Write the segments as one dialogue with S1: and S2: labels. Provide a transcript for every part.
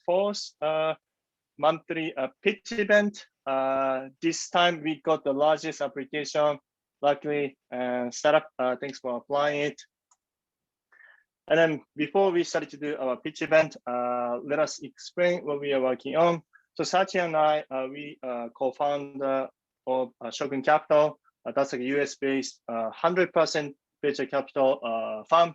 S1: fourth monthly pitch event. This time we got the largest application, luckily, startup. Thanks for applying it. And then before we started to do our pitch event, let us explain what we are working on. So Sachi and I, we co-founder of Shogun Capital. That's like a US-based 100% venture capital fund.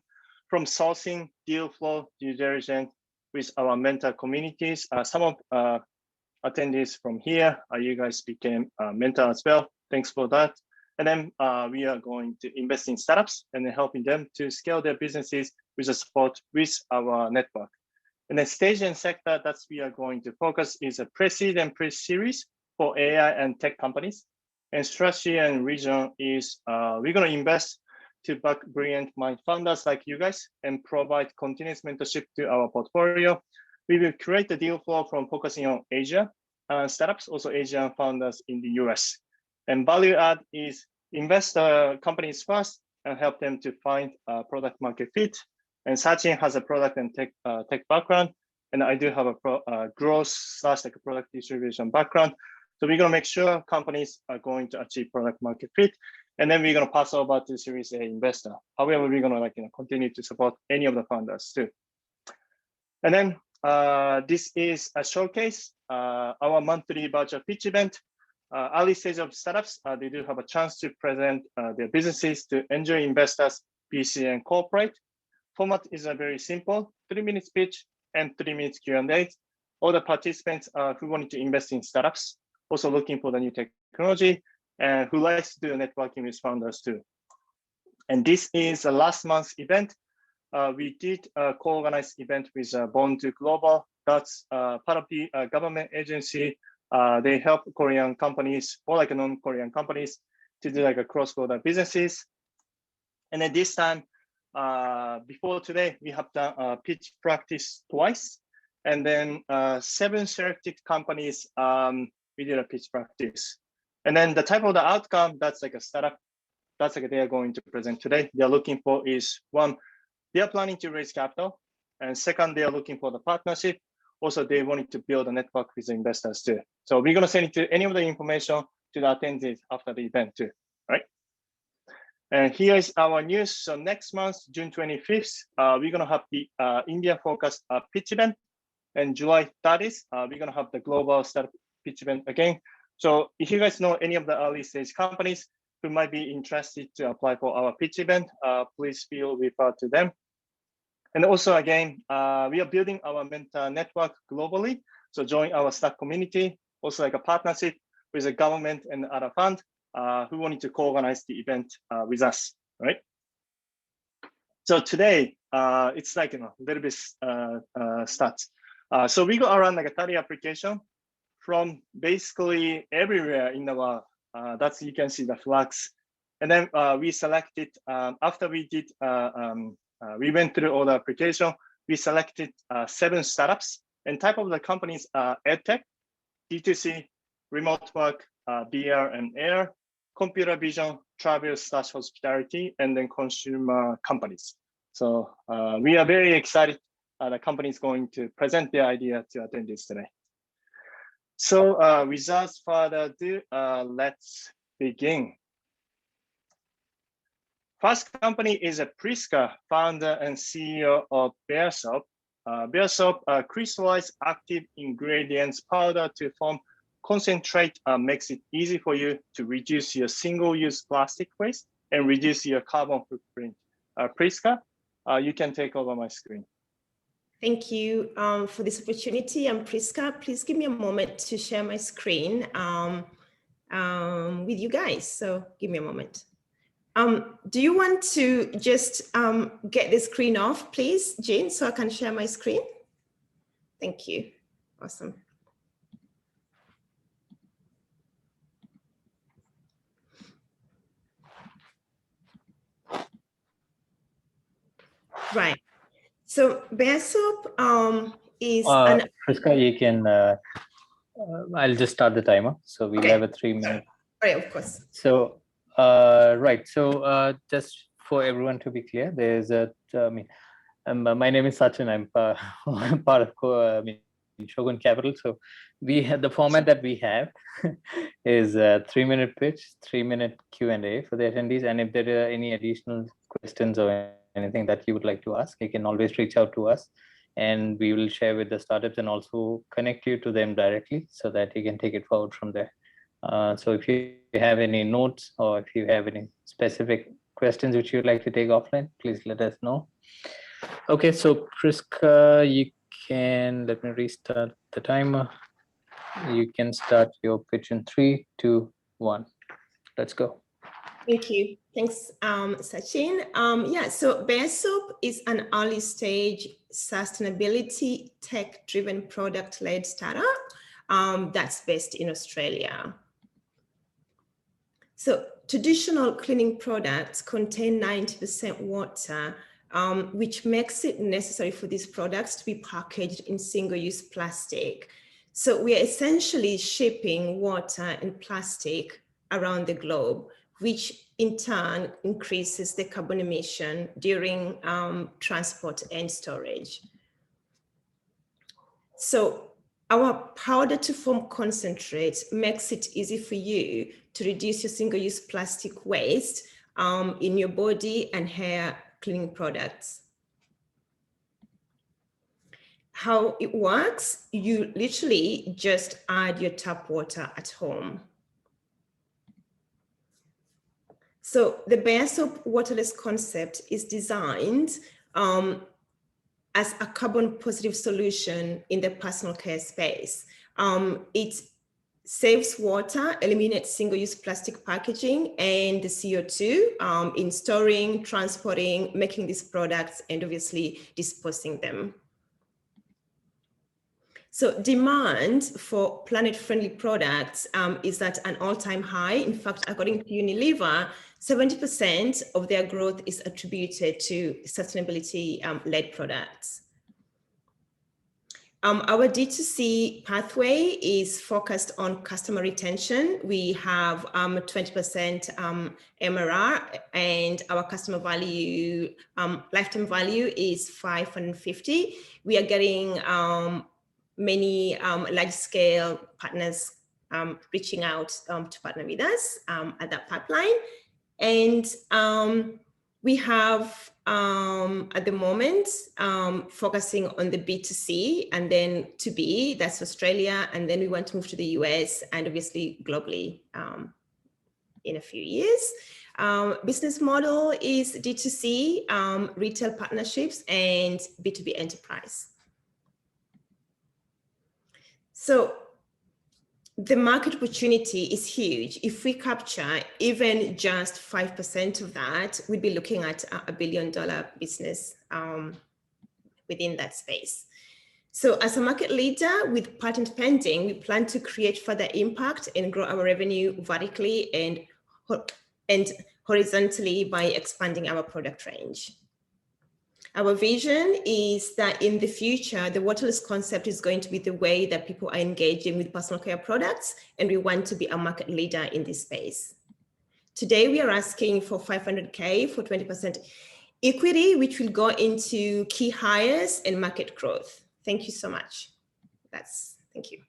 S1: From sourcing, deal flow, due diligence with our mentor communities. Some of attendees from here, you guys became mentor as well. Thanks for that. And then we are going to invest in startups and then helping them to scale their businesses with the support with our network. And then stage and sector that we are going to focus is a pre-seed and pre-series for AI and tech companies. And strategy and region is we're going to invest to back brilliant mind founders like you guys and provide continuous mentorship to our portfolio. We will create the deal flow from focusing on Asia startups, also Asian founders in the US. And value add is invest companies first and help them to find product market fit. And Sachin has a product and tech background, and I do have a growth / like a product distribution background. So we're gonna make sure companies are going to achieve product market fit, and then we're gonna pass over to Series A investor. However, we're gonna continue to support any of the founders too. And then this is a showcase, our monthly virtual pitch event. Early stage of startups, they do have a chance to present their businesses to angel investors, VC, and corporate. Format is a very simple 3-minute pitch and 3-minute Q&A. All the participants who wanted to invest in startups, also looking for the new technology, and who likes to do networking with founders too. And this is the last month's event. We did a co-organized event with Born to Global. That's part of the government agency. They help Korean companies or like non-Korean companies to do like a cross-border businesses. And then this time, before today, we have done pitch practice twice. And then 7 selected companies, we did a pitch practice. And then the type of the outcome, that's like a startup, that's like they are going to present today. They're looking for is one, they are planning to raise capital. And second, they are looking for the partnership. Also, they wanted to build a network with the investors too. So we're gonna send it to any of the information to the attendees after the event too, right? And here is our news. So next month, June 25th, we're gonna have the India-focused pitch event. And July 30th, we're gonna have the global startup pitch event again. So if you guys know any of the early stage companies who might be interested to apply for our pitch event, please feel referred to them. And also again, we are building our mentor network globally. So join our Slack community, also like a partnership with the government and other fund who wanted to co-organize the event with us, right? So today, it's like a little bit stats. So we go around like a 30 application from basically everywhere in the world. That's you can see the flags. And then we selected, after we did, we went through all the application, we selected 7 startups, and type of the companies are EdTech, D2C, remote work, VR and AR, computer vision, travel / hospitality, and then consumer companies. So we are very excited. The company is going to present their idea to attendees today. So without further ado, let's begin. First company is a Prisca, founder and CEO of Baresop. Baresop crystallized active ingredients powder to form concentrate, makes it easy for you to reduce your single-use plastic waste and reduce your carbon footprint. Prisca, you can take over my screen.
S2: Thank you for this opportunity. I'm Prisca. Please give me a moment to share my screen with you guys. So give me a moment. Do you want to just get the screen off, please, Jane, so I can share my screen? Thank you. Awesome. Right. So Baresop is
S3: Prisca, you can, I'll just start the timer. So we'll have a 3-minute.
S2: Right, of course.
S3: So, right. So just for everyone to be clear, there's a, my name is Sachin. I'm part of Shogun Capital. So we have the format that we have is a 3-minute pitch, 3-minute Q&A for the attendees. And if there are any additional questions or anything that you would like to ask, you can always reach out to us and we will share with the startups and also connect you to them directly so that you can take it forward from there. So if you have any notes or if you have any specific questions which you'd like to take offline, please let us know. Okay, so Prisca, you can, let me restart the timer. You can start your pitch in 3, 2, 1. Let's go.
S2: Thank you. Thanks, Sachin. Yeah, so Baresop is an early stage sustainability tech-driven product-led startup that's based in Australia. So traditional cleaning products contain 90% water, which makes it necessary for these products to be packaged in single-use plastic. So we are essentially shipping water and plastic around the globe, which in turn increases the carbon emission during transport and storage. So our powder to foam concentrate makes it easy for you to reduce your single-use plastic waste in your body and hair cleaning products. How it works, you literally just add your tap water at home. So the Baresop waterless concept is designed as a carbon positive solution in the personal care space. It saves water, eliminates single-use plastic packaging and the CO2 in storing, transporting, making these products, and obviously disposing them. So demand for planet-friendly products is at an all-time high. In fact, according to Unilever, 70% of their growth is attributed to sustainability-led products. Our D2C pathway is focused on customer retention. We have 20% MRR, and our customer value, lifetime value is 550. We are getting many large-scale partners reaching out to partner with us at that pipeline. And we have, at the moment, focusing on the B2C and then to B, that's Australia, and then we want to move to the US and obviously globally in a few years. Business model is D2C, retail partnerships, and B2B enterprise. So the market opportunity is huge. If we capture even just 5% of that, we'd be looking at $1 billion business within that space. So as a market leader with patent pending, we plan to create further impact and grow our revenue vertically and horizontally by expanding our product range. Our vision is that in the future, the waterless concept is going to be the way that people are engaging with personal care products, and we want to be a market leader in this space. Today, we are asking for $500K for 20% equity, which will go into key hires and market growth. Thank you so much. Thank you.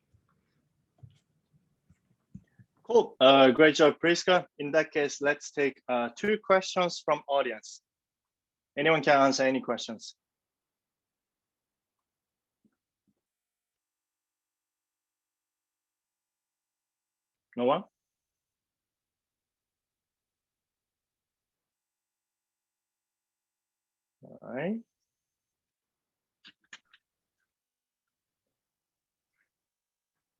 S1: Cool, great job, Prisca. In that case, let's take 2 questions from audience. Anyone can answer any questions. No one? All right.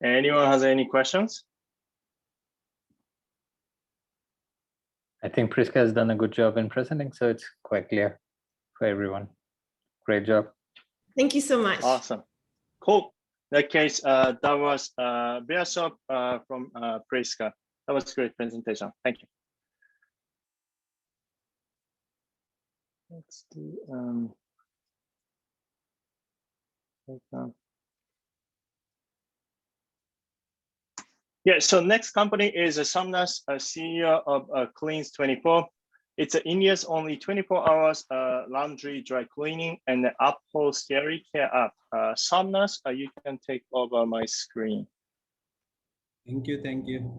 S1: Anyone has any questions?
S3: I think Prisca has done a good job in presenting, so it's quite clear for everyone. Great job.
S2: Thank you so much.
S1: Awesome. Cool. In that case, that was Baresop from Prisca. That was a great presentation. Thank you. Let's do yeah, so next company is Somnath, CEO of Cleans24. It's in use only 24 hours laundry, dry cleaning, and the upholstery care app. Somnath, you can take over my screen.
S4: Thank you. Thank you.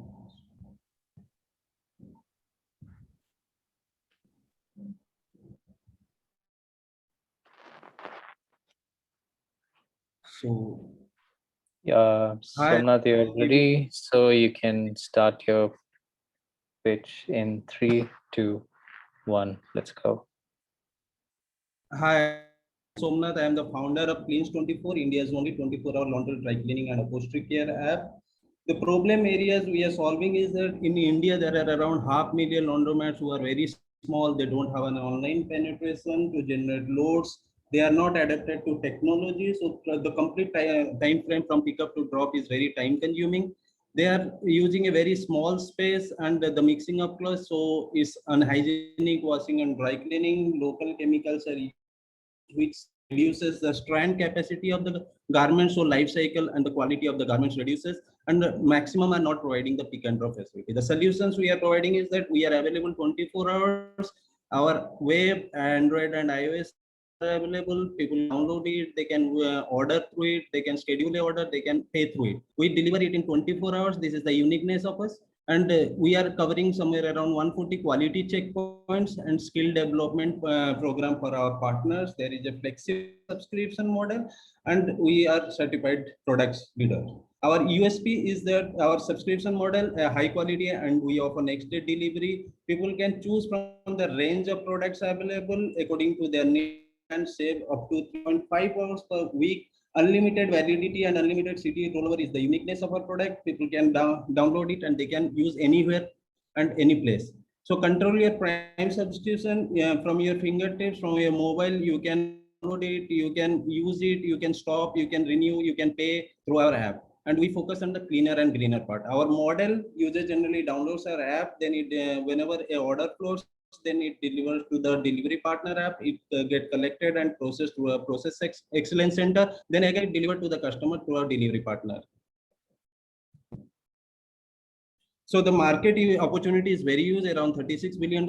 S4: So,
S3: Yeah,
S4: Hi.
S3: Somnath, you're ready, so you can start your pitch in 3, 2, 1. Let's go.
S4: hi, Somnath. I am the founder of Cleans24, India's only 24-hour laundry, dry cleaning, and upholstery care app. The problem areas we are solving is that in India, there are around 500,000 laundromats who are very small. They don't have an online penetration to generate loads. They are not adapted to technology. So the complete time frame from pickup to drop is very time consuming. They are using a very small space, and the mixing of clothes so is unhygienic. Washing and dry cleaning, local chemicals are used, which reduces the strand capacity of the garment, so life cycle and the quality of the garments reduces, and the maximum are not providing the pick and drop facility. The solutions we are providing is that we are available 24 hours. Our web, Android and iOS are available. People download it, they can order through it, they can schedule a order, they can pay through it. We deliver it in 24 hours. This is the uniqueness of us. And we are covering somewhere around 140 quality checkpoints and skill development program for our partners. There is a flexible subscription model, and we are certified products leader. Our USP is that our subscription model, high quality, and we offer next day delivery. People can choose from the range of products available according to their needs and save up to 3.5 hours per week. Unlimited validity and unlimited city rollover is the uniqueness of our product. People can download it and they can use anywhere and any place. So control your prime subscription from your fingertips, from your mobile. You can download it, you can use it, you can stop, you can renew, you can pay through our app. And we focus on the cleaner and greener part. Our model, user generally downloads our app, then it whenever a order flows, then it delivers to the delivery partner app. It get collected and processed through a process excellence center, then again delivered to the customer through our delivery partner. So the market opportunity is very huge, around $36 billion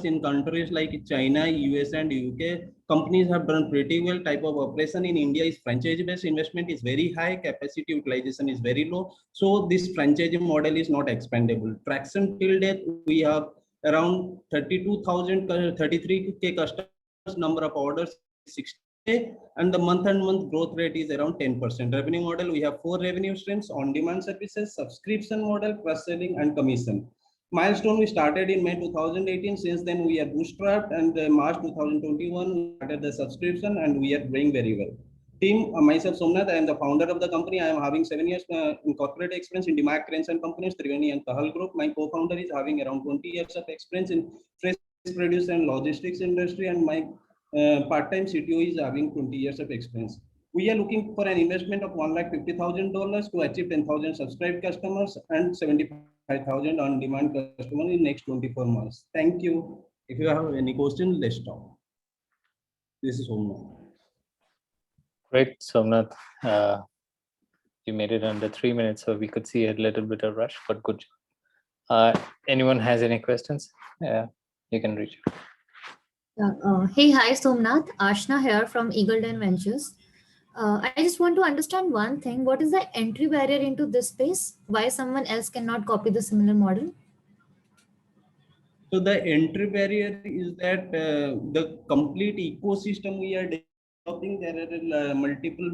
S4: in countries like China, US and UK. Companies have done pretty well. Type of operation in India is franchise-based. Investment is very high. Capacity utilization is very low. So this franchise model is not expandable. Traction till date, we have around 32,000, 33K customers, number of orders 60K, and the month-on-month growth rate is around 10%. Revenue model, we have 4 revenue streams: on-demand services, subscription model, cross-selling, and commission. Milestone, we started in May 2018. Since then, we are bootstrapped, and March 2021, we started the subscription, and we are doing very well. Team, myself, Somnath, I am the founder of the company. I am having 7 years in corporate experience in DMAC Cranes and Companies, Triveni and Kahal Group. My co-founder is having around 20 years of experience in fresh produce and logistics industry, and my part-time CTO is having 20 years of experience. We are looking for an investment of $150,000 to achieve 10,000 subscribed customers and 75,000 on-demand customers in next 24 months. Thank you. If you have any question, let's talk. This is Somnath.
S3: Great, Somnath. You made it under 3 minutes, so we could see a little bit of rush, but good job. Anyone has any questions? Yeah, you can reach out.
S5: Hey, hi, Somnath. Ashna here from Eagledon Ventures. I just want to understand one thing. What is the entry barrier into this space? Why someone else cannot copy the similar model?
S4: So the entry barrier is that the complete ecosystem we are developing, there are multiple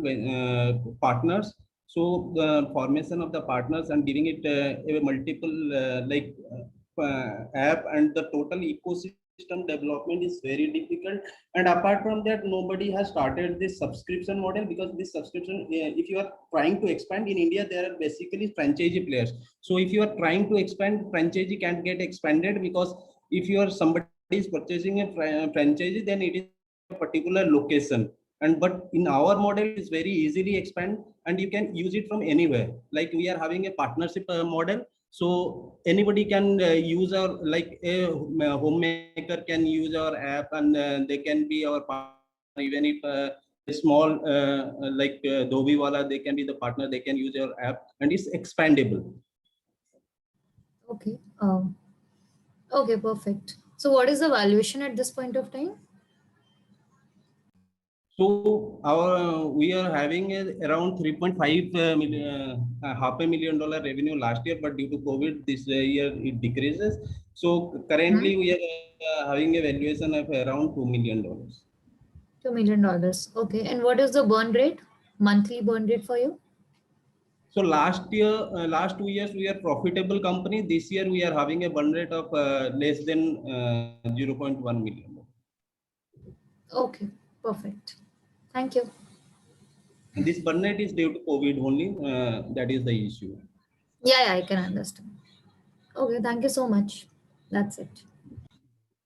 S4: partners. So the formation of the partners and giving it a multiple app, and the total ecosystem development is very difficult. And apart from that, nobody has started this subscription model, because this subscription, if you are trying to expand in India, there are basically franchisee players. So if you are trying to expand, franchisee can't get expanded, because if you are somebody is purchasing a franchisee, then it is a particular location. And but in our model, it's very easily expand, and you can use it from anywhere. Like we are having a partnership model. So anybody can use our, like a homemaker can use our app, and they can be our partner. Even if a small like Dhobi wala, they can be the partner, they can use your app, and it's expandable.
S5: Okay. Okay, perfect. So what is the valuation at this point of time?
S4: So we are having around 3.5 million, $500,000 revenue last year, but due to COVID this year it decreases. So currently we are having a valuation of around $2 million.
S5: $2 million. Okay. And what is the burn rate? Monthly burn rate for you?
S4: So last 2 years we are profitable company. This year we are having a burn rate of less than 0.1 million.
S5: Okay, perfect. Thank you.
S4: And this burn rate is due to COVID only. That is the issue.
S5: Yeah, I can understand. Okay, thank you so much. That's it.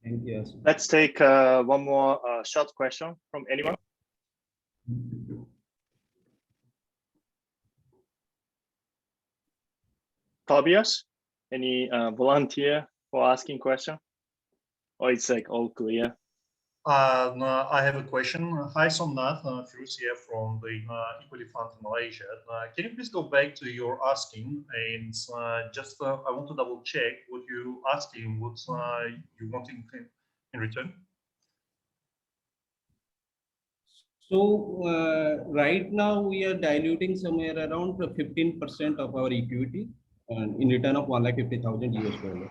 S4: Thank you.
S1: Let's take one more short question from anyone. Tobias, any volunteer for asking question? Or it's like all clear?
S6: No, I have a question. Hi, Somnath, Firouz here from the Equity Fund in Malaysia. Can you please go back to your asking and just I want to double check what you asking, what you wanting in return?
S4: So right now we are diluting somewhere around 15% of our equity in return of $150,000.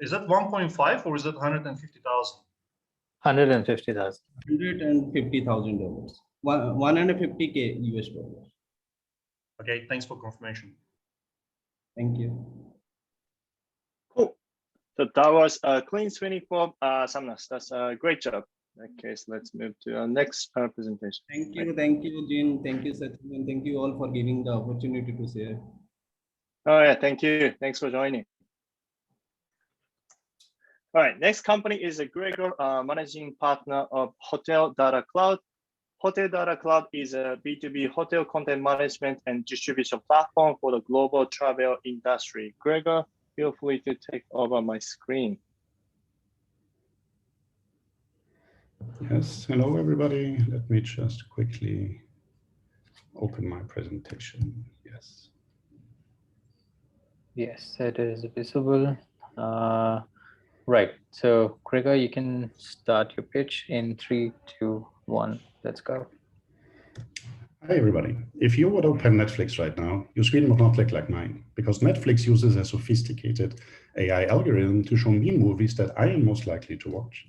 S6: Is that 1.5 or is that 150,000?
S3: 150,000.
S4: $150,000. $150K US dollars.
S6: Okay, thanks for confirmation.
S4: Thank you.
S1: Cool. So that was clean 24 Somnath. That's a great job. In that case, let's move to our next presentation.
S4: Thank you, Jin. Thank you, Sachin, and thank you all for giving the opportunity to share.
S1: Oh yeah, thank you. Thanks for joining. All right, next company is a Gregor, managing partner of Hotel Data Cloud. Hotel Data Cloud is a B2B hotel content management and distribution platform for the global travel industry. Gregor, feel free to take over my screen.
S7: Yes, hello everybody. Let me just quickly open my presentation. Yes.
S3: Yes, it is visible. Right. So Gregor, you can start your pitch in 3, 2, 1. Let's go.
S7: Hi everybody. If you would open Netflix right now, your screen would not look like mine, because Netflix uses a sophisticated AI algorithm to show me movies that I am most likely to watch.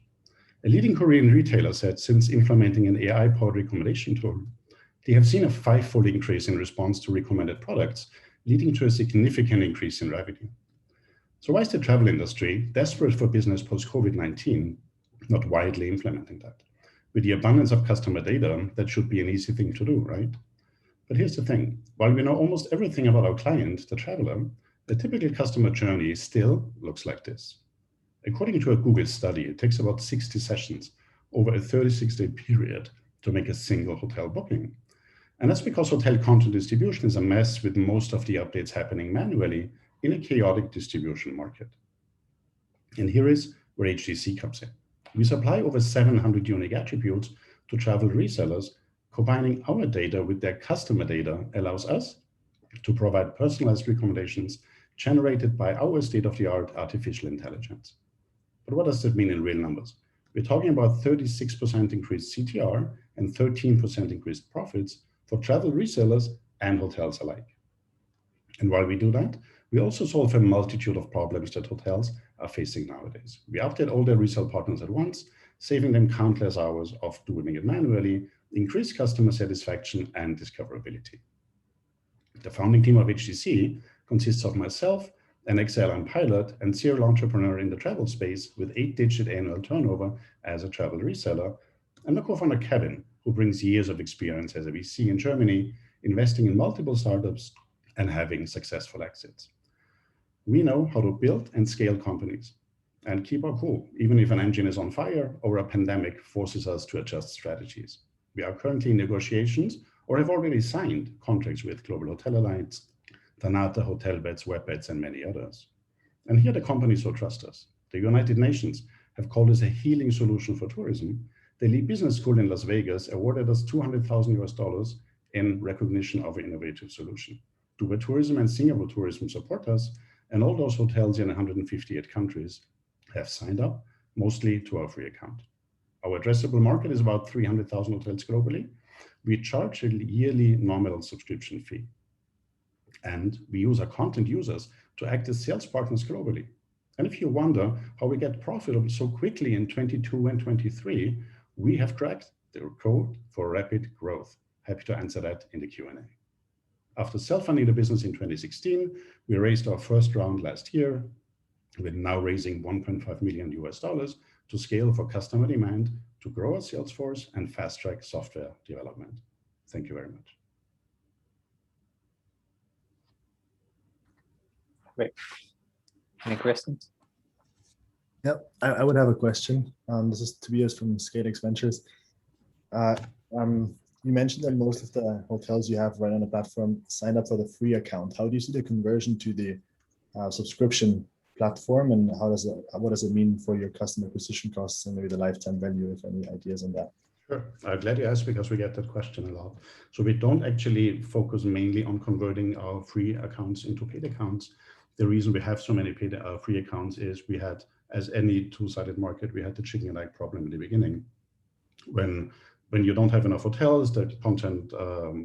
S7: A leading Korean retailer said since implementing an AI-powered recommendation tool, they have seen a 5-fold increase in response to recommended products, leading to a significant increase in revenue. So why is the travel industry, desperate for business post-COVID-19, not widely implementing that? With the abundance of customer data, that should be an easy thing to do, right? But here's the thing. While we know almost everything about our client, the traveler, the typical customer journey still looks like this. According to a Google study, it takes about 60 sessions over a 36-day period to make a single hotel booking. And that's because hotel content distribution is a mess, with most of the updates happening manually in a chaotic distribution market. And here is where HTC comes in. We supply over 700 unique attributes to travel resellers. Combining our data with their customer data allows us to provide personalized recommendations generated by our state-of-the-art artificial intelligence. But what does that mean in real numbers? We're talking about 36% increased CTR and 13% increased profits for travel resellers and hotels alike. And while we do that, we also solve a multitude of problems that hotels are facing nowadays. We update all their resale partners at once, saving them countless hours of doing it manually, increase customer satisfaction and discoverability. The founding team of HTC consists of myself, an ex-airline pilot and serial entrepreneur in the travel space with 8-digit annual turnover as a travel reseller, and the co-founder Kevin, who brings years of experience as a VC in Germany, investing in multiple startups and having successful exits. We know how to build and scale companies and keep our cool, even if an engine is on fire or a pandemic forces us to adjust strategies. We are currently in negotiations or have already signed contracts with Global Hotel Alliance, Tanata, Hotelbeds, Webbeds, and many others. And here the companies who trust us. The United Nations have called us a healing solution for tourism. The Lee Business School in Las Vegas awarded us $200,000 in recognition of an innovative solution. Dubai Tourism and Singapore Tourism support us, And all those hotels in 158 countries have signed up, mostly to our free account. Our addressable market is about 300,000 hotels globally. We charge a yearly nominal subscription fee. And we use our content users to act as sales partners globally. And if you wonder how we get profitable so quickly in 22 and 23, we have cracked the code for rapid growth. Happy to answer that in the Q&A. After self-funding the business in 2016, we raised our first round last year. We're now raising $1.5 million to scale for customer demand, to grow our sales force and fast-track software development. Thank you very much.
S3: Great. Any questions?
S8: Yep, I would have a question. This is Tobias from ScaleX Ventures. You mentioned that most of the hotels you have right on the platform sign up for the free account. How do you see the conversion to the subscription platform, and what does it mean for your customer acquisition costs and maybe the lifetime value, if any ideas on that?
S7: Sure. I'm glad you asked, because we get that question a lot. So we don't actually focus mainly on converting our free accounts into paid accounts. The reason we have so many paid free accounts is we had, as any two-sided market, we had the chicken and egg problem in the beginning. When you don't have enough hotels, the content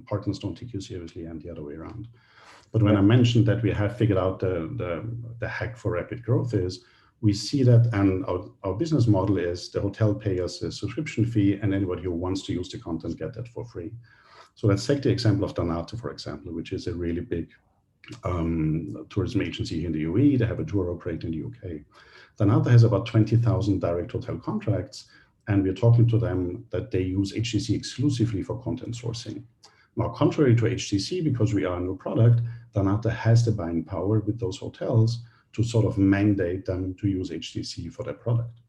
S7: partners don't take you seriously, and the other way around. But when I mentioned that we have figured out the hack for rapid growth is, we see that, and our business model is the hotel pay us a subscription fee, and anybody who wants to use the content get that for free. So let's take the example of Donata, for example, which is a really big tourism agency in the UAE. They have a tour operator in the UK. Donata has about 20,000 direct hotel contracts, and we're talking to them that they use HTC exclusively for content sourcing. Now, contrary to HTC, because we are a new product, Donata has the buying power with those hotels to sort of mandate them to use HTC for their product.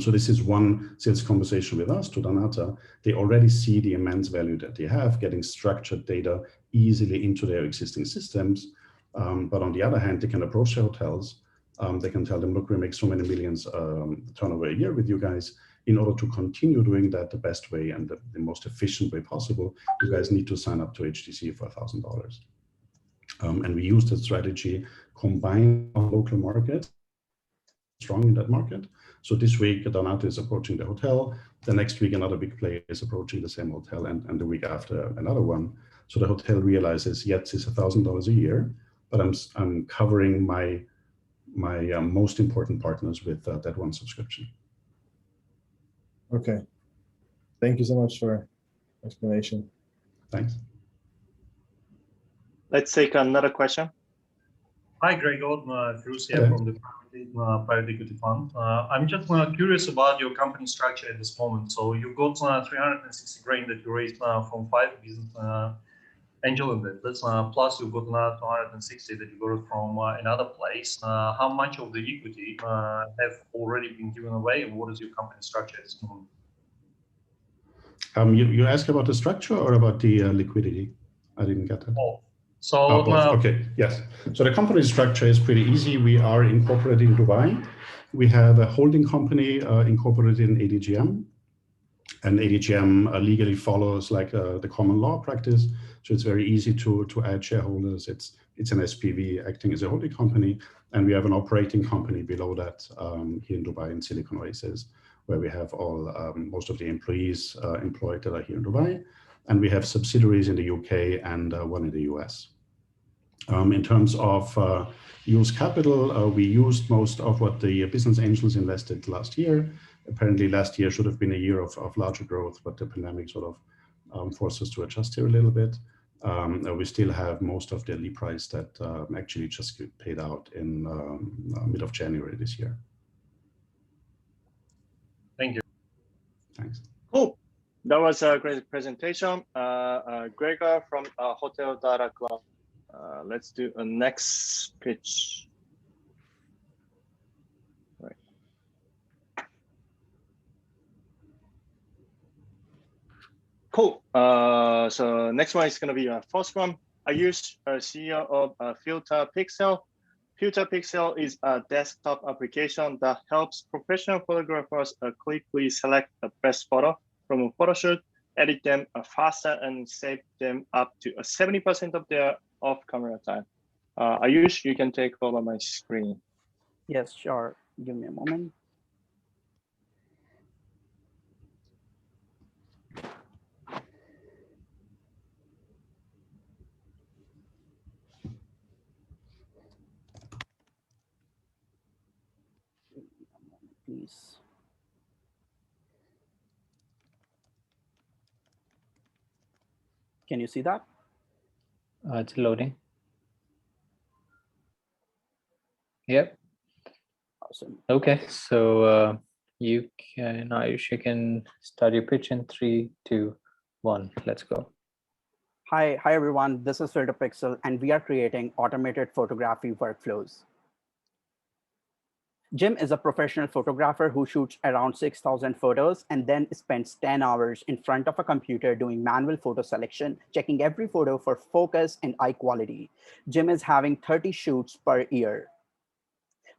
S7: So this is one sales conversation with us to Donata. They already see the immense value that they have getting structured data easily into their existing systems. But on the other hand, they can approach the hotels. They can tell them, look, we make so many millions turnover a year with you guys. In order to continue doing that the best way and the most efficient way possible, you guys need to sign up to HTC for $1,000. And we use that strategy, combine our local market, strong in that market. So this week, Donata is approaching the hotel. The next week, another big player is approaching the same hotel, and the week after, another one. So the hotel realizes, yes, it's $1,000 a year, but I'm covering my most important partners with that one subscription.
S8: Okay. Thank you so much for explanation.
S7: Thanks.
S1: Let's take another question.
S6: Hi, Gregor. Prisca from the private equity fund. I'm just curious about your company structure at this moment. So you've got 360 grand that you raised from 5 business angel investors, plus you've got another 260 that you got from another place. How much of the equity have already been given away, and what is your company structure at this moment?
S7: You ask about the structure or about the liquidity? I didn't get that.
S6: Oh. So
S7: okay, yes. So the company structure is pretty easy. We are incorporated in Dubai. We have a holding company incorporated in ADGM, and ADGM legally follows like the common law practice. So it's very easy to add shareholders. It's an SPV acting as a holding company, and we have an operating company below that here in Dubai in Silicon Oasis, where we have all most of the employees employed that are here in Dubai. And we have subsidiaries in the UK and one in the US. In terms of used capital, we used most of what the business angels invested last year. Apparently last year should have been a year of larger growth, but the pandemic sort of forced us to adjust here a little bit. We still have most of the lead price that actually just paid out in mid of January this year.
S6: Thank you.
S7: Thanks.
S1: Cool. That was a great presentation. Gregor from Hotel Data Club. Let's do a next pitch. Right. Cool. So next one is going to be our first one. Aayush, CEO of FilterPixel. FilterPixel is a desktop application that helps professional photographers quickly select the best photo from a photo shoot, edit them faster, and save them up to 70% of their off-camera time. Aayush, you can take over my screen.
S9: Yes, sure. Give me a moment. Please. Can you see that?
S3: It's loading. Yep.
S9: Awesome.
S3: Okay. So you can, Aayush, you can start your pitch in 3, 2, 1. Let's go.
S9: Hi everyone. This is FilterPixel, and we are creating automated photography workflows. Jim is a professional photographer who shoots around 6,000 photos and then spends 10 hours in front of a computer doing manual photo selection, checking every photo for focus and eye quality. Jim is having 30 shoots per year.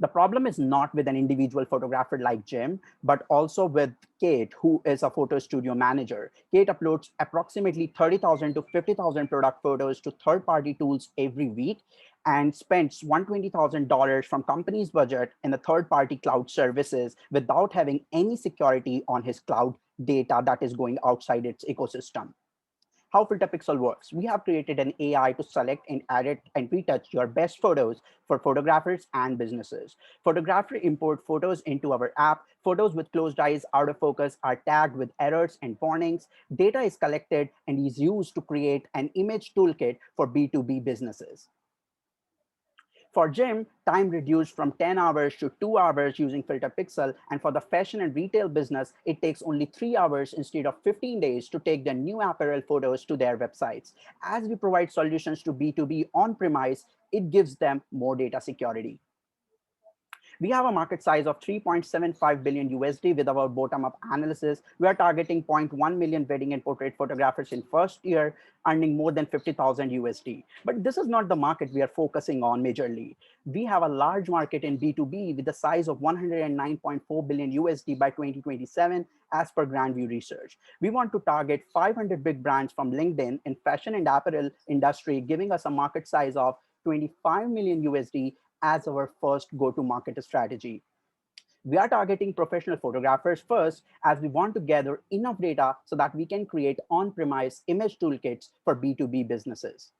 S9: The problem is not with an individual photographer like Jim, but also with Kate, who is a photo studio manager. Kate uploads approximately 30,000 to 50,000 product photos to third-party tools every week and spends $120,000 from company's budget in the third-party cloud services without having any security on his cloud data that is going outside its ecosystem. How FilterPixel works. We have created an AI to select and edit and retouch your best photos for photographers and businesses. Photographers import photos into our app. Photos with closed eyes out of focus are tagged with errors and warnings. Data is collected and is used to create an image toolkit for B2B businesses. For Jim, time reduced from 10 hours to 2 hours using FilterPixel, and for the fashion and retail business, it takes only 3 hours instead of 15 days to take the new apparel photos to their websites. As we provide solutions to B2B on-premise, it gives them more data security. We have a market size of 3.75 billion USD with our bottom-up analysis. We are targeting 0.1 million wedding and portrait photographers in first year, earning more than 50,000 USD. But this is not the market we are focusing on majorly. We have a large market in B2B with a size of 109.4 billion USD by 2027, as per Grandview Research. We want to target 500 big brands from LinkedIn in fashion and apparel industry, giving us a market size of 25 million USD as our first go-to-market strategy. We are targeting professional photographers first, as we want to gather enough data so that we can create on-premise image toolkits for B2B businesses.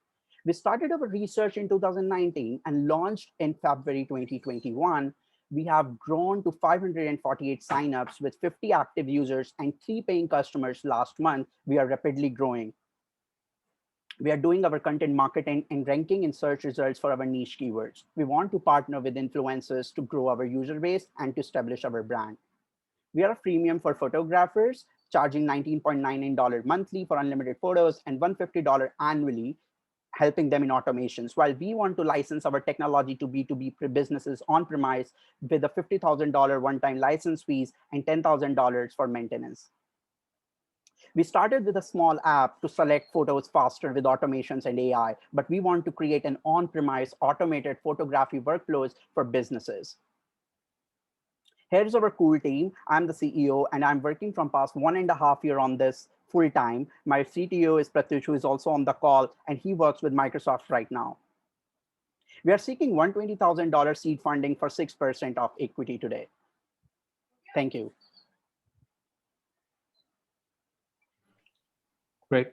S9: We started our research in 2019 and launched in February 2021. We have grown to 548 signups with 50 active users and 3 paying customers last month. We are rapidly growing. We are doing our content marketing and ranking in search results for our niche keywords. We want to partner with influencers to grow our user base and to establish our brand. We are a freemium for photographers, charging $19.99 monthly for unlimited photos and $150 annually, helping them in automations, while we want to license our technology to B2B businesses on-premise with a $50,000 one-time license fees and $10,000 for maintenance. We started with a small app to select photos faster with automations and AI, but we want to create an on-premise automated photography workflows for businesses. Here's our cool team. I'm the CEO, and I'm working from past 1.5 years on this full time. My CTO is Pratyush, who is also on the call, and he works with Microsoft right now. We are seeking $120,000 seed funding for 6% of equity today. Thank you.
S3: Great.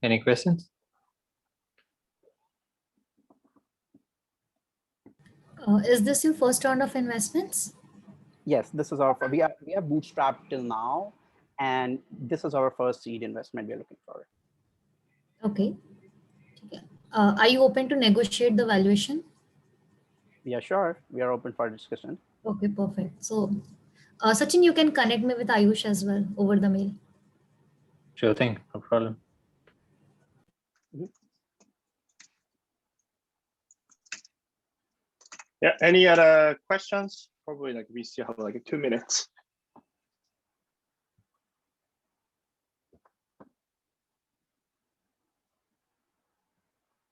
S3: Any questions?
S5: Is this your first round of investments?
S9: Yes, this is our, we have bootstrapped till now, and this is our first seed investment we're looking for.
S5: Okay. Are you open to negotiate the valuation?
S9: Yeah, sure. We are open for discussion.
S5: Okay, perfect. So, Sachin, you can connect me with Aayush as well over the mail.
S3: Sure thing, no problem.
S1: Yeah, any other questions? Probably like we still have like 2 minutes.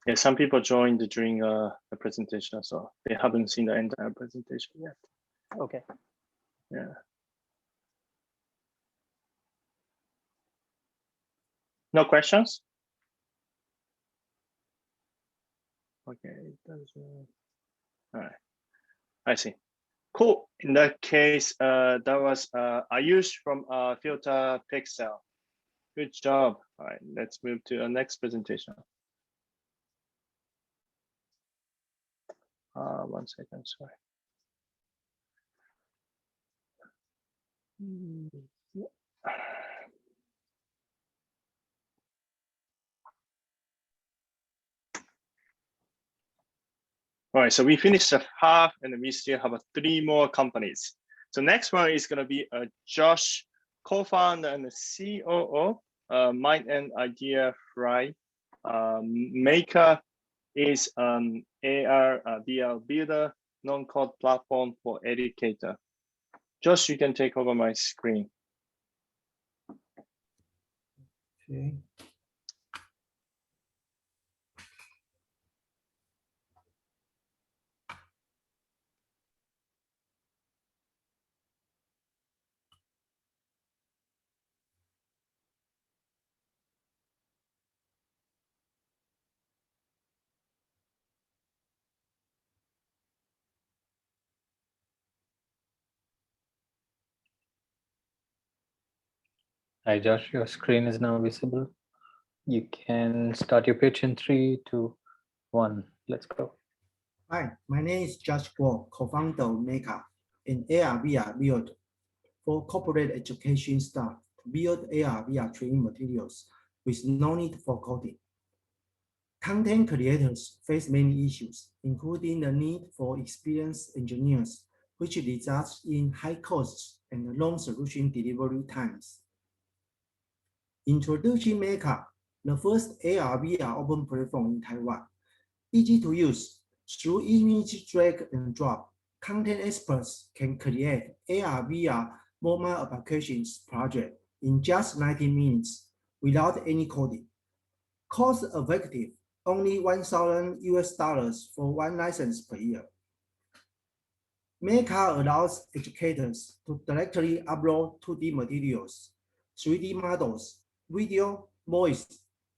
S1: Yeah, some people joined during the presentation, so they haven't seen the entire presentation yet.
S9: Okay.
S1: Yeah. No questions? Okay, it does. All right, I see. Cool. In that case, that was Aayush from FilterPixel. Good job. All right, let's move to our next presentation. 1 second, sorry. All right, so we finished the half and we still have 3 more companies. So next one is gonna be Josh, co-founder and COO, Mind and Idea Fry. MAKAR is an AR VR builder, non-code platform for educator. Josh, you can take over my screen.
S10: Okay.
S3: Hi, Josh, your screen is now visible. You can start your pitch in 3, 2, 1. Let's go.
S10: Hi, my name is Josh Guo, co-founder of MAKAR, an AR/VR build for corporate education staff to build AR/VR training materials with no need for coding. Content creators face many issues, including the need for experienced engineers, which results in high costs and long solution delivery times. Introducing MAKAR, the first AR/VR open platform in Taiwan. Easy to use, through image drag and drop, content experts can create AR/VR mobile applications project in just 90 minutes without any coding. Cost effective, only $1,000 for 1 license per year. MAKAR allows educators to directly upload 2D materials, 3D models, video, voice,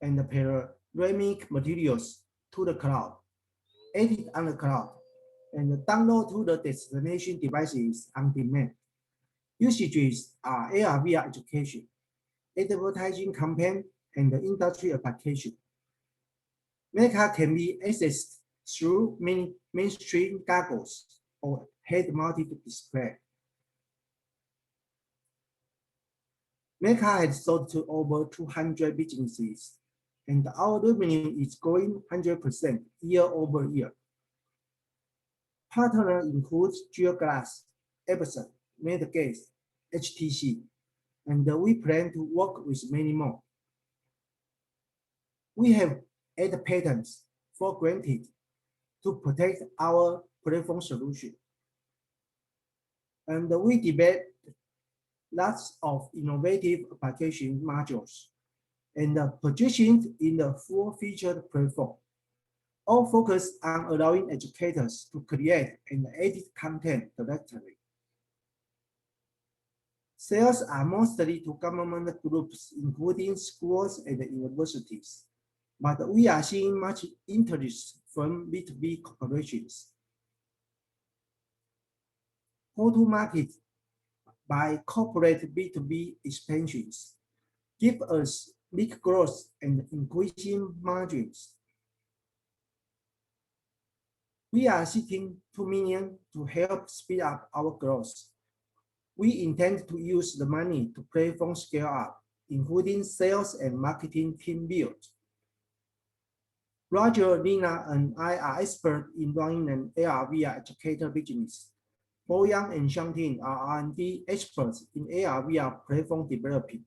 S10: and panoramic materials to the cloud, edit on the cloud, and download to the destination devices on demand. Usages are AR/VR education, advertising campaign, and industry application. MAKAR can be accessed through mainstream goggles or head-mounted display. MAKAR has sold to over 200 businesses, and our revenue is growing 100% year-over-year. Partners include Geoglass, Epson, Medgas, HTC, and we plan to work with many more. We have 8 patents for granted to protect our platform solution. And we developed lots of innovative application modules and positioned in the full-featured platform, all focused on allowing educators to create and edit content directly. Sales are mostly to government groups, including schools and universities, but we are seeing much interest from B2B corporations. Go-to-market by corporate B2B expansions give us big growth and increasing margins. We are seeking $2 million to help speed up our growth. We intend to use the money to platform scale up, including sales and marketing team build. Roger, Lina, and I are experts in running an AR/VR educator business. Boyan and Shantin are R&D experts in AR/VR platform developing.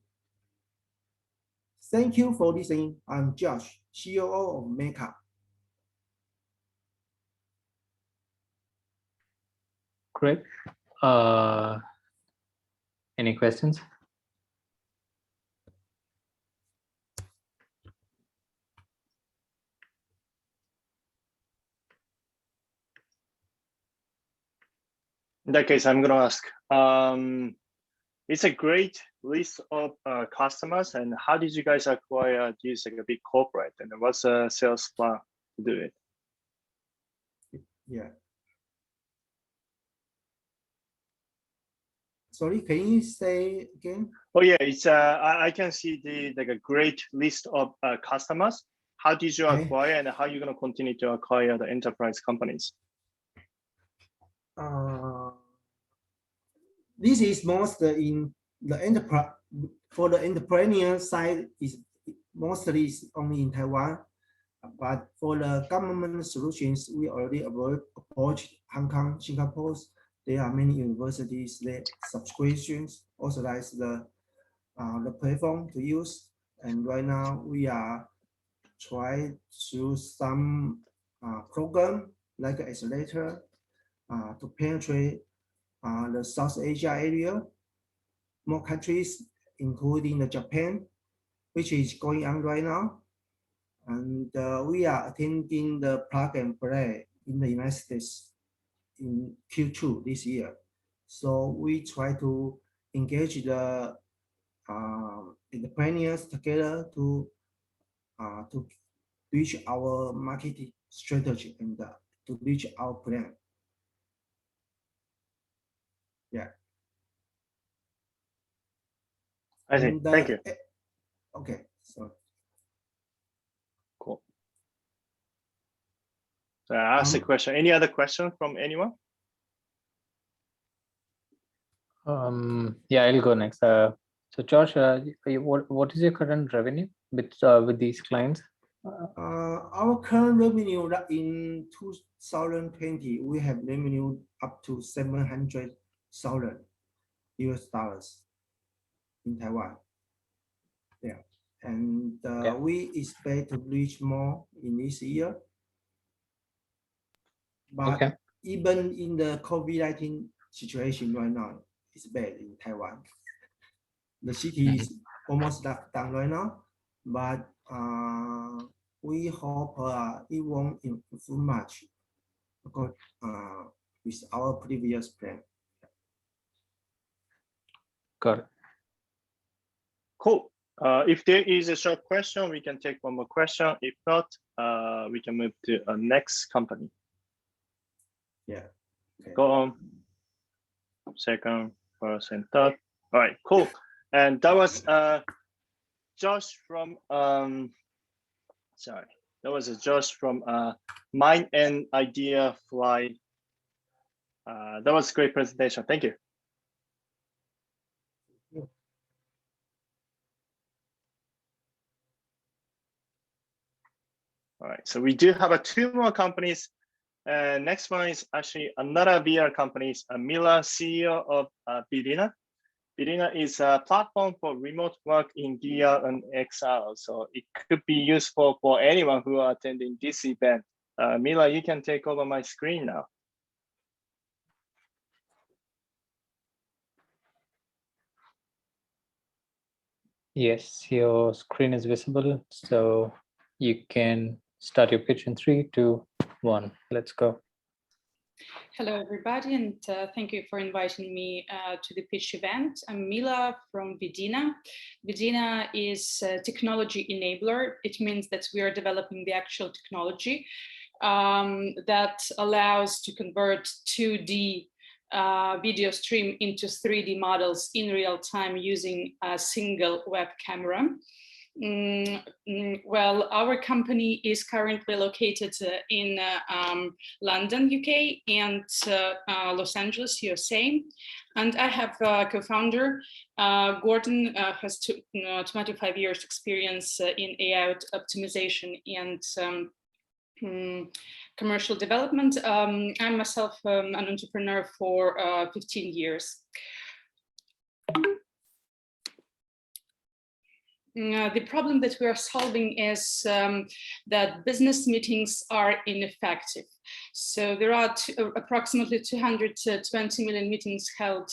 S10: Thank you for listening. I'm Josh, COO of MAKAR.
S3: Great. Any questions?
S1: In that case, I'm gonna ask. It's a great list of customers, and how did you guys acquire these like a big corporate? And what's the sales plan to do it?
S10: Yeah. Sorry, can you say again?
S1: Oh yeah, it's I can see like a great list of customers. How did you
S10: Okay.
S1: acquire, and how you gonna continue to acquire the enterprise companies?
S10: This is most in the enterprise. For the entrepreneur side, is mostly only in Taiwan. But for the government solutions, we already approached Hong Kong, Singapore. There are many universities that subscriptions authorize the platform to use. And right now we are trying to some program like accelerator to penetrate the South Asia area, more countries, including the Japan, which is going on right now. And we are attending the plug and play in the United States in Q2 this year. So we try to engage the entrepreneurs together to reach our marketing strategy and to reach our plan. Yeah.
S1: I see.
S10: And,
S1: Thank you.
S10: Okay. So.
S1: Cool. So I asked a question. Any other question from anyone?
S3: Yeah, I'll go next. So Josh, what is your current revenue with these clients?
S10: Our current revenue in 2020, we have revenue up to $700,000 in Taiwan. Yeah, and we expect to reach more in this year. But even in the COVID-19 situation right now, it's bad in Taiwan. The city is almost locked down right now, but we hope it won't improve much because with our previous plan.
S3: Got it.
S1: Cool. If there is a short question, we can take one more question. If not, we can move to a next company.
S10: Yeah. Okay.
S1: Go on. Second, first, and third. All right, cool. And that was Josh from sorry, that was a Josh from Mind and Idea Fly. That was a great presentation. Thank you. All right, so we do have two more companies. Next one is actually another VR company, Mila, CEO of Vidina. Vidina is a platform for remote work in VR and XR, so it could be useful for anyone who are attending this event. Mila, you can take over my screen now.
S3: Yes, your screen is visible, so you can start your pitch in 3, 2, 1. Let's go.
S11: Hello, everybody, and thank you for inviting me to the pitch event. I'm Mila from Vidina. Vidina is a technology enabler. It means that we are developing the actual technology that allows to convert 2D video stream into 3D models in real time using a single web camera. Well, our company is currently located in London, UK, and Los Angeles, USA. And I have a co-founder, Gordon, has 25 years experience in AI optimization and commercial development. I'm myself an entrepreneur for 15 years. The problem that we are solving is that business meetings are ineffective. So there are approximately 220 million meetings held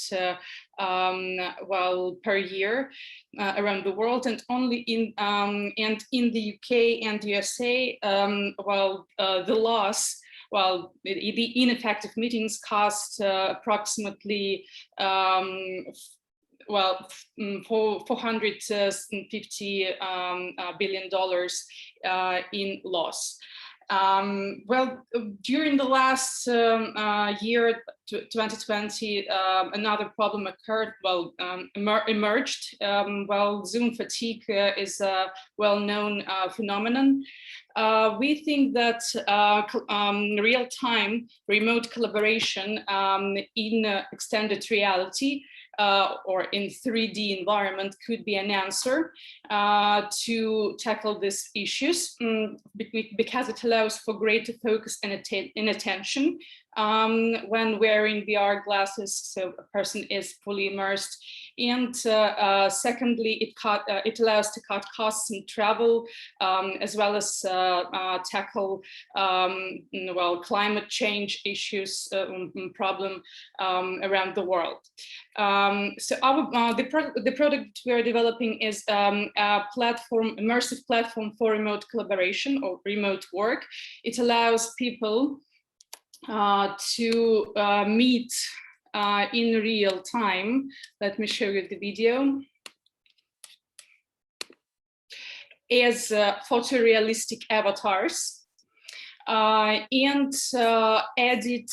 S11: per year around the world, and only in the UK and USA, the loss. Well, the ineffective meetings cost approximately $450 billion in loss. Well, during the last year, 2020, another problem occurred, well, emerged. Well, Zoom fatigue is a well-known phenomenon. We think that real-time remote collaboration in extended reality or in 3D environment could be an answer to tackle these issues because it allows for greater focus and attention when wearing VR glasses, so a person is fully immersed. And secondly, it allows to cut costs in travel, as well as tackle well, climate change issues problem around the world. So the product we are developing is a platform, immersive platform for remote collaboration or remote work. It allows people to meet in real time. Let me show you the video. As photorealistic avatars and edit,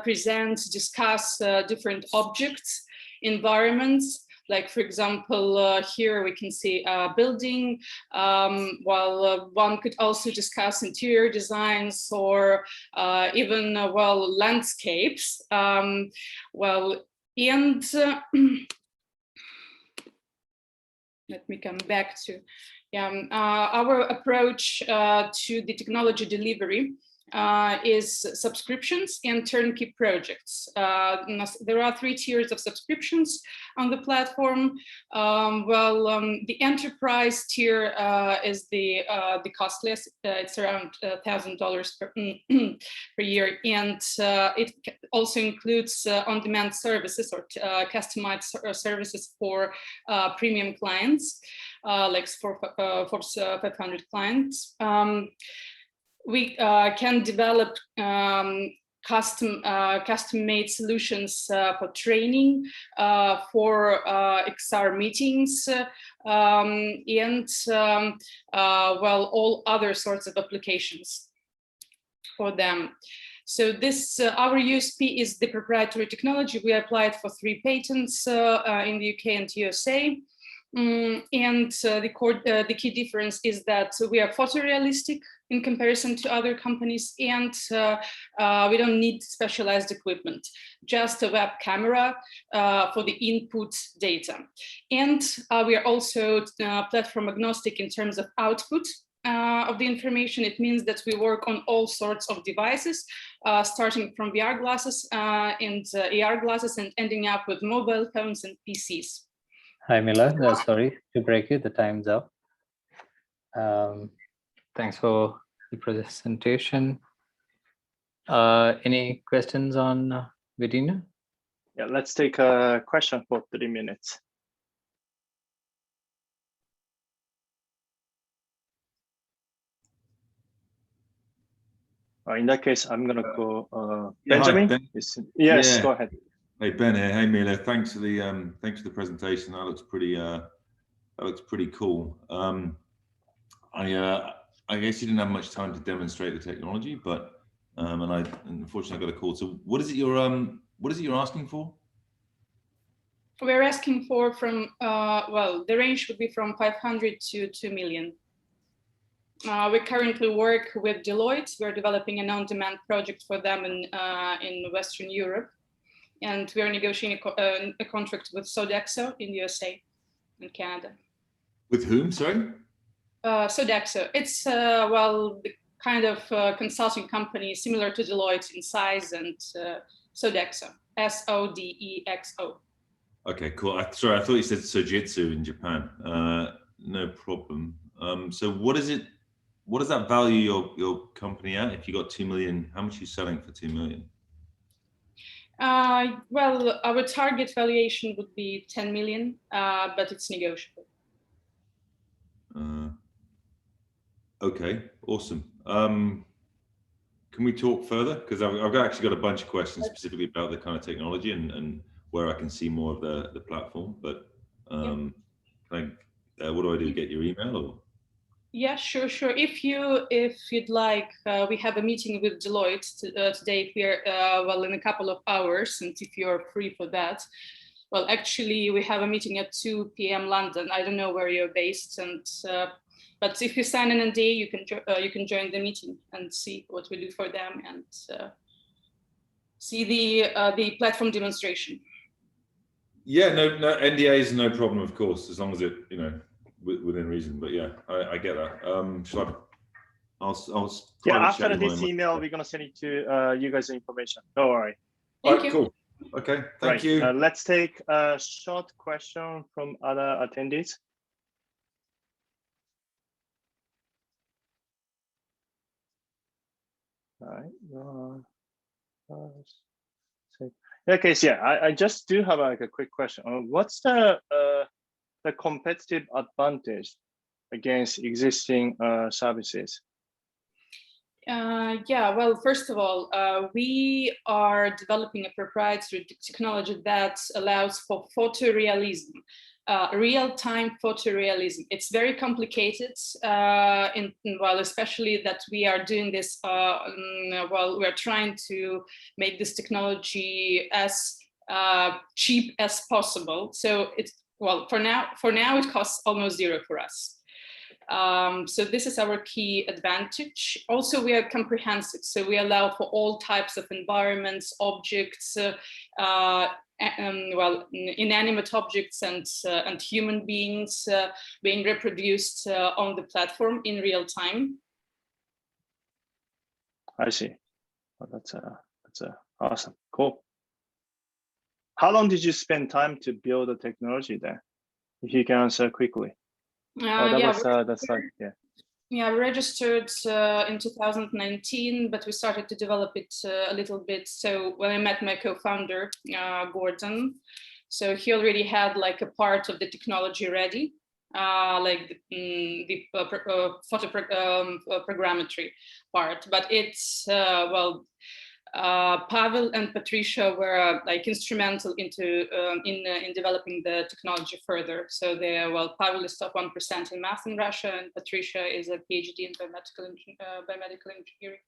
S11: present, discuss different objects, environments. Like, for example, here we can see a building, while one could also discuss interior designs or even, well, landscapes. Well, and let me come back to our approach to the technology delivery is subscriptions and turnkey projects. There are 3 tiers of subscriptions on the platform. The enterprise tier is the costliest. It's around $1,000 per year, and it also includes on-demand services or customized services for premium clients, like for 500 clients. We can develop custom-made solutions for training, for XR meetings, and well, all other sorts of applications for them. So this, our USP is the proprietary technology. We applied for 3 patents in the UK and USA. And the key difference is that we are photorealistic in comparison to other companies, and we don't need specialized equipment, just a web camera for the input data. And we are also platform agnostic in terms of output of the information. It means that we work on all sorts of devices, starting from VR glasses and AR glasses and ending up with mobile phones and PCs.
S3: Hi, Mila. Sorry to break you. The time's up. Thanks for the presentation. Any questions on Vidina?
S1: Yeah, let's take a question for 3 minutes. In that case, I'm gonna go. Benjamin.
S12: Hi, Ben.
S1: Yes, go ahead.
S12: Hey, Ben here. Hey, Mila. Thanks for the presentation. That looks pretty cool. I guess you didn't have much time to demonstrate the technology, but and unfortunately I got a call. So what is it you're asking for?
S11: We're asking for from well, the range would be from 500 to 2 million. We currently work with Deloitte. We're developing an on-demand project for them in Western Europe, and we are negotiating a contract with Sodexo in the USA and Canada.
S12: With whom? Sorry.
S11: Sodexo. It's well, the kind of consulting company similar to Deloitte in size, and Sodexo, SODEXO.
S12: Okay, cool. Sorry, I thought you said Sojitsu in Japan. No problem. So what is it? What does that value your company at? If you got 2 million, how much are you selling for 2 million?
S11: Well, our target valuation would be 10 million, but it's negotiable.
S12: Okay, awesome. Can we talk further? Because I've actually got a bunch of questions specifically about the kind of technology and where I can see more of the platform. But what do I do? Get your email? Or?
S11: Yeah, sure. If you'd like, we have a meeting with Deloitte today here, well, in a couple of hours, and if you're free for that. Well, actually, we have a meeting at 2 p.m. London. I don't know where you're based, and but if you sign an NDA, you can join the meeting and see what we do for them and see the platform demonstration.
S12: Yeah, no, NDA is no problem, of course, as long as it, within reason. But yeah, I get that. I'll
S1: yeah, after this email, we're gonna send it to you guys the information. Don't worry.
S12: All right, cool. Okay, thank you.
S1: Let's take a short question from other attendees. All right. Okay, so yeah, I just do have like a quick question. What's the competitive advantage against existing services?
S11: Yeah, well, first of all, we are developing a proprietary technology that allows for photorealism, real-time photorealism. It's very complicated, well, especially that we are doing this while we're trying to make this technology as cheap as possible. So it's, well, for now it costs almost zero for us. So this is our key advantage. Also, we are comprehensive, so we allow for all types of environments, objects, well, inanimate objects and human beings being reproduced on the platform in real time.
S1: I see. Well, that's awesome. Cool. How long did you spend time to build the technology there? If you can answer quickly. That's like, yeah.
S11: Yeah, we registered in 2019, but we started to develop it a little bit. So when I met my co-founder, Gordon, so he already had like a part of the technology ready, like the photo programmetry part, but it's, well, Pavel and Patricia were like instrumental in developing the technology further. So they, well, Pavel is top 1% in math in Russia, and Patricia is a PhD in biomedical engineering.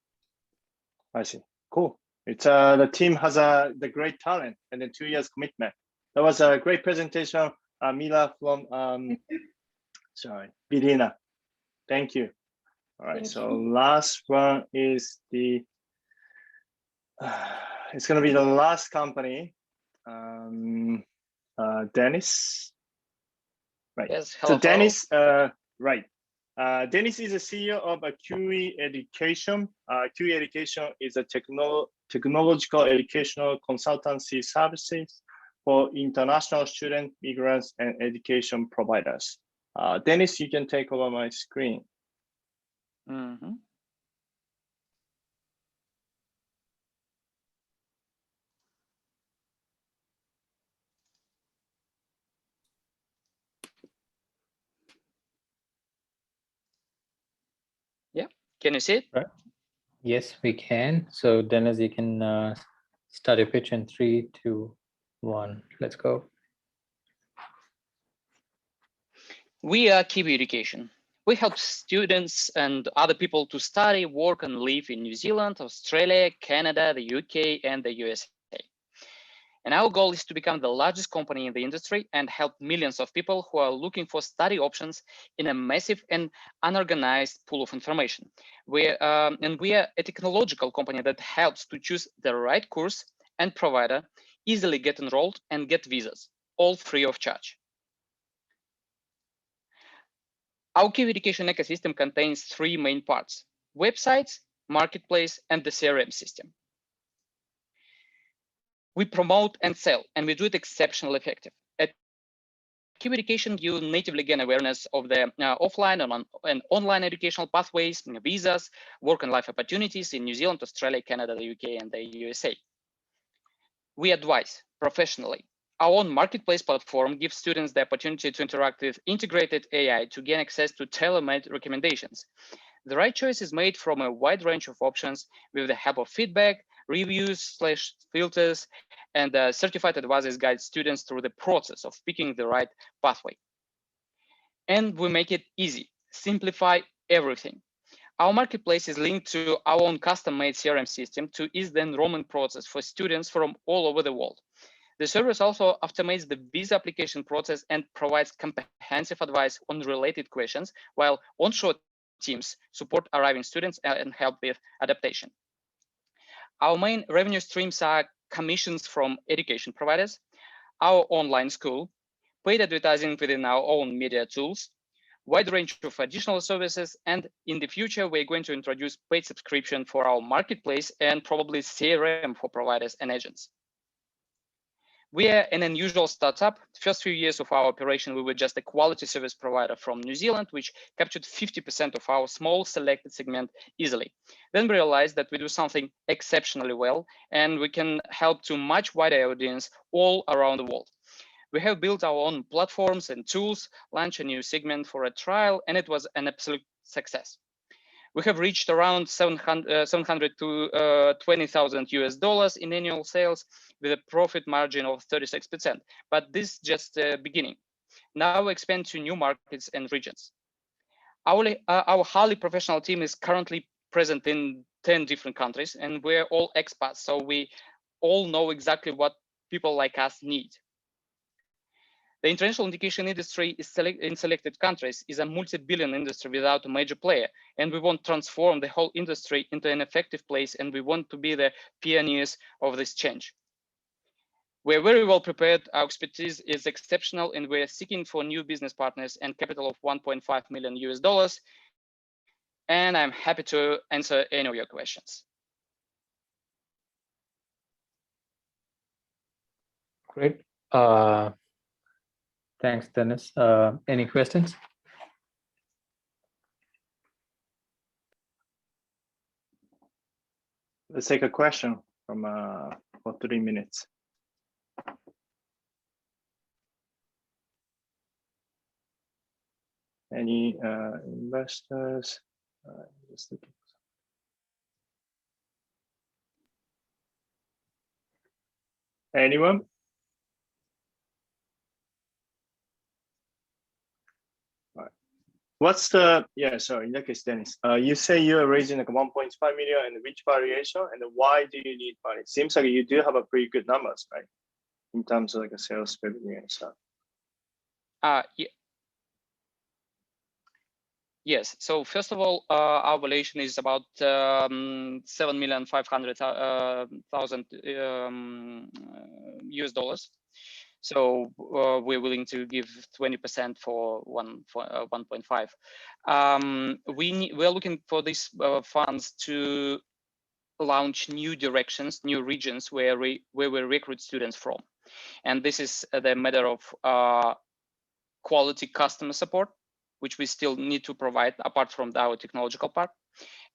S1: I see. Cool. It's the team has the great talent and then 2 years commitment. That was a great presentation, Mila from Vidina. Thank you. All right. So last one is the. It's going to be the last company, Dennis. Right.
S13: Yes. Hello,
S1: so Dennis, right. Dennis is the CEO of a Kiwi Education. Kiwi Education is a technological educational consultancy services for international students, migrants, and education providers. Dennis, you can take over my screen.
S13: Mm-hmm. Yeah, can you see it?
S3: Right. Yes, we can. So Dennis, you can start a pitch in 3, 2, 1. Let's go.
S13: We are Kiwi Education. We help students and other people to study, work, and live in New Zealand, Australia, Canada, the UK, and the USA. And our goal is to become the largest company in the industry and help millions of people who are looking for study options in a massive and unorganized pool of information. We are a technological company that helps to choose the right course and provider, easily get enrolled and get visas, all free of charge. Our Kiwi Education ecosystem contains 3 main parts: websites, marketplace, and the CRM system. We promote and sell, and we do it exceptionally effective. At Kiwi Education, you natively gain awareness of the offline and online educational pathways, visas, work and life opportunities in New Zealand, Australia, Canada, the UK, and the USA. We advise professionally. Our own marketplace platform gives students the opportunity to interact with integrated AI to gain access to tailor-made recommendations. The right choice is made from a wide range of options with the help of feedback, reviews/filters, and certified advisors guide students through the process of picking the right pathway. And we make it easy, simplify everything. Our marketplace is linked to our own custom-made CRM system to ease the enrollment process for students from all over the world. The service also automates the visa application process and provides comprehensive advice on related questions, while onshore teams support arriving students and help with adaptation. Our main revenue streams are commissions from education providers, our online school, paid advertising within our own media tools, wide range of additional services, and in the future, we're going to introduce paid subscription for our marketplace and probably CRM for providers and agents. We are an unusual startup. The first few years of our operation, we were just a quality service provider from New Zealand, which captured 50% of our small selected segment easily. Then we realized that we do something exceptionally well, and we can help to much wider audience all around the world. We have built our own platforms and tools, launched a new segment for a trial, and it was an absolute success. We have reached around 700 to 20,000 US dollars in annual sales with a profit margin of 36%. But this is just the beginning. Now we expand to new markets and regions. Our highly professional team is currently present in 10 different countries, and we're all expats, so we all know exactly what people like us need. The international education industry in selected countries is a multi-billion industry without a major player, and we want to transform the whole industry into an effective place, and we want to be the pioneers of this change. We're very well prepared, our expertise is exceptional, and we're seeking for new business partners and capital of 1.5 million US dollars, and I'm happy to answer any of your questions.
S3: Great. Thanks, Dennis. Any questions?
S1: Let's take a question from for 3 minutes. Any investors? Just looking. Anyone? What's the, sorry, in that case, Dennis, you say you're raising like 1.5 million and which valuation, and why do you need money? It seems like you do have a pretty good numbers, right? In terms of like a sales revenue and stuff.
S13: Yes, so first of all, our valuation is about 7,500,000 US dollars. So we're willing to give 20% for 1.5. We're looking for these funds to launch new directions, new regions where we recruit students from. And this is the matter of quality customer support, which we still need to provide apart from our technological part,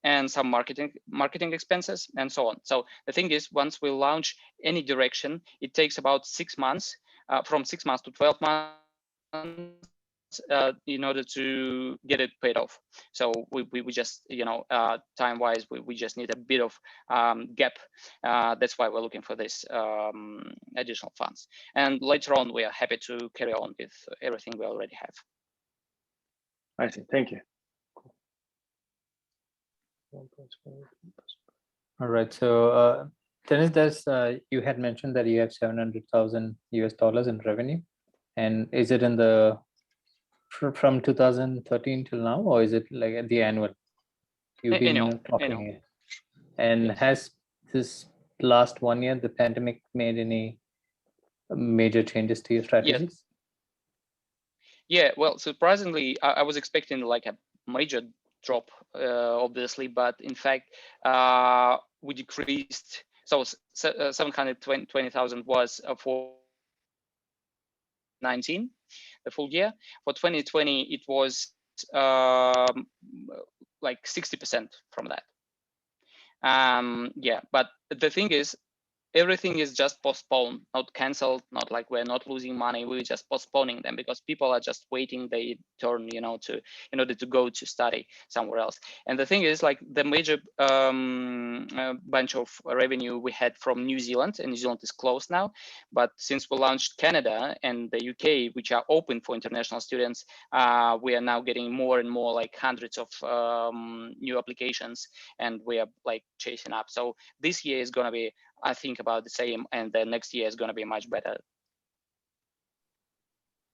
S13: and some marketing expenses and so on. So the thing is, once we launch any direction, it takes about 6 months, from 6 months to 12 months in order to get it paid off. So we just, time-wise, we just need a bit of gap. That's why we're looking for this additional funds. And later on, we are happy to carry on with everything we already have.
S1: I see. Thank you.
S3: All right. So Dennis, you had mentioned that you have 700,000 US dollars in revenue, and is it in the from 2013 till now, or is it like at the annual? You've been talking here. And yes. Has this last 1 year, the pandemic, made any major changes to your strategies?
S13: Yes. Yeah, well, surprisingly, I was expecting like a major drop, obviously, but in fact, we decreased. So 720,000 was for 19, the full year. For 2020, it was like 60% from that. Yeah, but the thing is, everything is just postponed, not canceled, not like we're not losing money, we're just postponing them because people are just waiting their turn, to in order to go to study somewhere else. And the thing is, like, the major bunch of revenue we had from New Zealand, and New Zealand is closed now, but since we launched Canada and the UK, which are open for international students, we are now getting more and more, like hundreds of new applications, and we are like chasing up. So this year is going to be, I think, about the same, and the next year is going to be much better.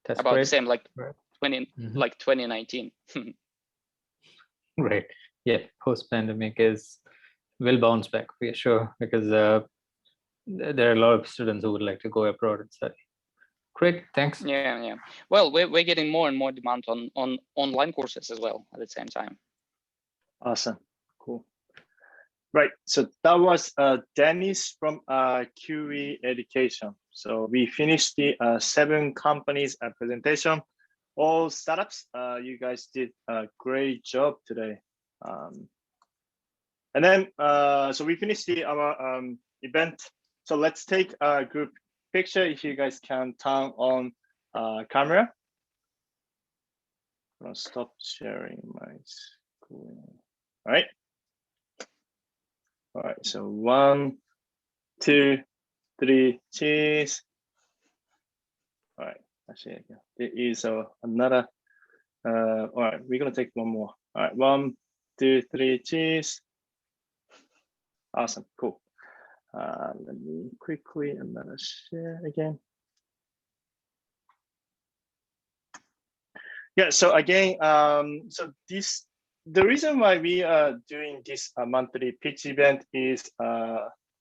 S3: That's
S13: about
S3: great.
S13: the same, like
S3: Right.
S13: 2019.
S3: Right. Yeah. Post-pandemic will bounce back for sure, because there are a lot of students who would like to go abroad and study. Great. Thanks.
S13: Yeah. Well, we're getting more and more demand on online courses as well at the same time.
S1: Awesome. Cool. Right. So that was Dennis from Kiwi Education. So we finished the 7 companies presentation, all startups. You guys did a great job today. And then, so we finished our event. So let's take a group picture. If you guys can turn on camera. I'm gonna stop sharing my screen. All right. All right, so 1, 2, 3, cheese. All right, actually, there is another. All right, we're gonna take one more. All right, 1, 2, 3, cheese. Awesome, cool. Let me quickly another share again. Yeah, so again, so the reason why we are doing this monthly pitch event is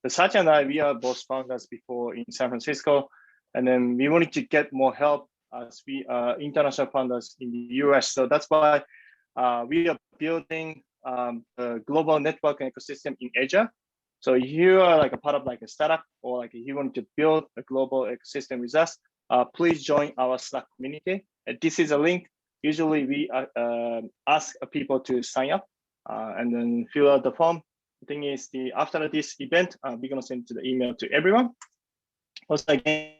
S1: Satya and I, we are both founders before in San Francisco, and then we wanted to get more help as we are international founders in the US. So that's why we are building a global network and ecosystem in Asia. So if you are like a part of like a startup, or like if you want to build a global ecosystem with us, please join our Slack community. This is a link. Usually we ask people to sign up and then fill out the form. The thing is, after this event, we're gonna send to the email to everyone. Also, again,